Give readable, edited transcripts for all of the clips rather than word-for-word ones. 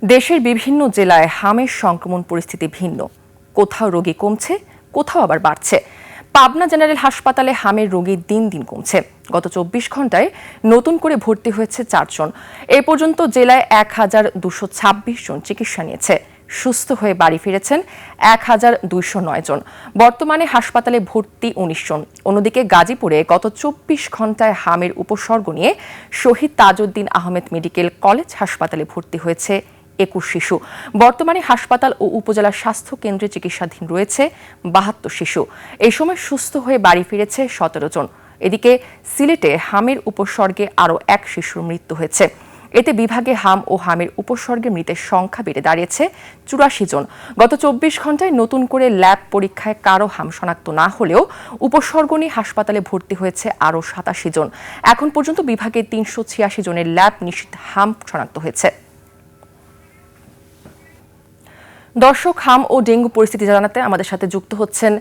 দেশের বিভিন্ন জেলায় হামের সংক্রমণ পরিস্থিতি ভিন্ন। কোথাও রোগী কমছে, কোথাও আবার বাড়ছে। পাবনা জেনারেল হাসপাতালে হামের রোগী দিন দিন কমছে। গত ২৪ ঘন্টায় নতুন করে ভর্তি হয়েছে ৪ জন। এ পর্যন্ত জেলায় ১,২২৬ জন চিকিৎসা নিয়েছে। সুস্থ হয়ে বাড়ি ফিরেছেন ১,২০৯ জন। বর্তমানে হাসপাতালে ভর্তি ১৯ জন। অন্যদিকে গাজীপুরে গত ২৪ ঘন্টায় হামের উপসর্গ নিয়ে শহীদ তাজউদ্দিন আহমেদ মেডিকেল কলেজ হাসপাতালে ভর্তি হয়েছে ২১ শিশু। বর্তমানে হাসপাতাল ও উপজেলা স্বাস্থ্য কেন্দ্রে চিকিৎসাধীন রয়েছে ৭২ শিশু। এই সময় সুস্থ হয়ে বাড়ি ফিরেছে ১৭ জন। এদিকে সিলেটে হামের উপসর্গে আরও ১ শিশুর মৃত্যু হয়েছে। এতে বিভাগে হাম ও হামের উপসর্গে মৃতের সংখ্যা বেড়ে দাঁড়িয়েছে ৮৪ জন। গত ২৪ ঘন্টায় নতুন করে ল্যাব পরীক্ষায় কারো হাম শনাক্ত না হলেও উপসর্গ নিয়ে হাসপাতালে ভর্তি হয়েছে আরও ৮৭ জন। এখন পর্যন্ত বিভাগে ৩৮৬ জনের ল্যাব নিষিদ্ধ হাম শনাক্ত হয়েছে। দর্শক, হাম ও ডেঙ্গু পরিস্থিতি জানাতে আমাদের সাথে যুক্ত হচ্ছেন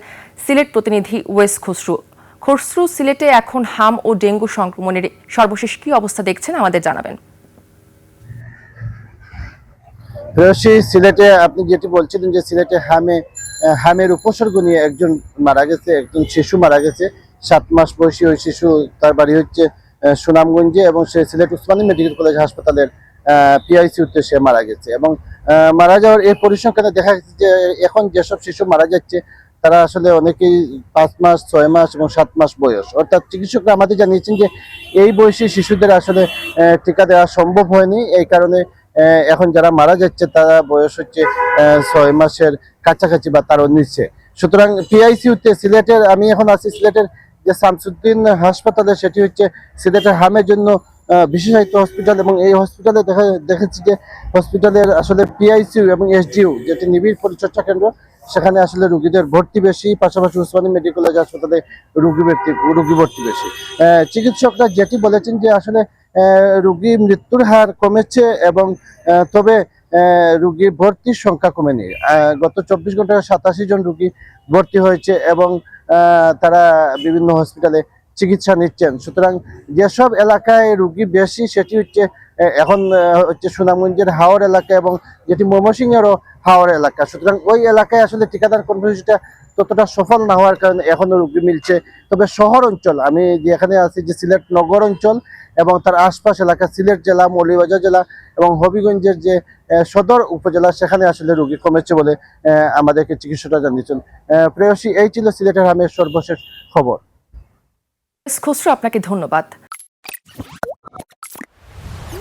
সিলেট প্রতিনিধি ওয়েস খসরু। খসরু, সিলেটে এখন হাম ও ডেঙ্গু সংক্রমণের সর্বশেষ কি অবস্থা দেখছেন আমাদের জানাবেন। সিলেটে আপনি যেটি বলছিলেন যে সিলেটে হামের উপসর্গ নিয়ে একজন মারা গেছে, একজন শিশু মারা গেছে। 7 মাস বয়সী ওই শিশু, তার বাড়ি হচ্ছে সুনামগঞ্জে এবং সে সিলেট উসমানী মেডিকেল কলেজ হাসপাতালের পিআইসিউতে সে মারা গেছে। এবং মারা যাওয়ার এই পরিসংখ্যানে দেখা গেছে যে এখন যেসব শিশু মারা যাচ্ছে তারা আসলে অনেকেই 5 মাস, 6 মাস এবং 7 মাস বয়স। অর্থাৎ চিকিৎসকরা আমাদের জানিয়েছেন যে এই বয়সী শিশুদের আসলে টিকা দেওয়া সম্ভব হয়নি। এই কারণে এখন যারা মারা যাচ্ছে তারা বয়স হচ্ছে 6 মাসের কাছাকাছি বা তারও নিচে। সুতরাং পিআইসিউতে সিলেটের, আমি এখন আছি সিলেটের যে শামসুদ্দিন হাসপাতালে, সেটি হচ্ছে সিলেটের হামের জন্য বিশেষায়িত হসপিটাল। এবং এই হসপিটালে দেখেছি যে হসপিটালের আসলে পিআইসিইউ এবং এসডিইউ, যেটি নিবিড় পরিচর্যা কেন্দ্র, সেখানে আসলে রোগীদের ভর্তি বেশি, পাশাপাশি উসমানী মেডিকেল কলেজ হাসপাতালে রোগী ভর্তি বেশি। চিকিৎসকরা যেটি বলেছেন যে আসলে রোগী মৃত্যুর হার কমেছে এবং তবে রোগী ভর্তির সংখ্যা কমেনি। গত ২৪ ঘন্টায় ৮৭ জন রোগী ভর্তি হয়েছে এবং তারা বিভিন্ন হসপিটালে চিকিৎসা নিচ্ছেন। সুতরাং যেসব এলাকায় রোগী বেশি সেটি হচ্ছে এখন হচ্ছে সুনামগঞ্জের হাওর এলাকা এবং যেটি ময়মনসিংহেরও হাওর এলাকা। সুতরাং ওই এলাকায় আসলে টিকাদান কর্মসূচিটা ততটা সফল না হওয়ার কারণে এখনো রোগী মিলছে। তবে শহর অঞ্চল, আমি যেখানে আছি যে সিলেট নগর অঞ্চল এবং তার আশপাশ এলাকা, সিলেট জেলা, মৌলভীবাজার জেলা এবং হবিগঞ্জের যে সদর উপজেলা, সেখানে আসলে রোগী কমেছে বলে আমাদেরকে চিকিৎসকরা জানিয়েছেন। প্রেয়সী, এই ছিল সিলেটের হামের সর্বশেষ খবর। খসরু, আপনাকে ধন্যবাদ।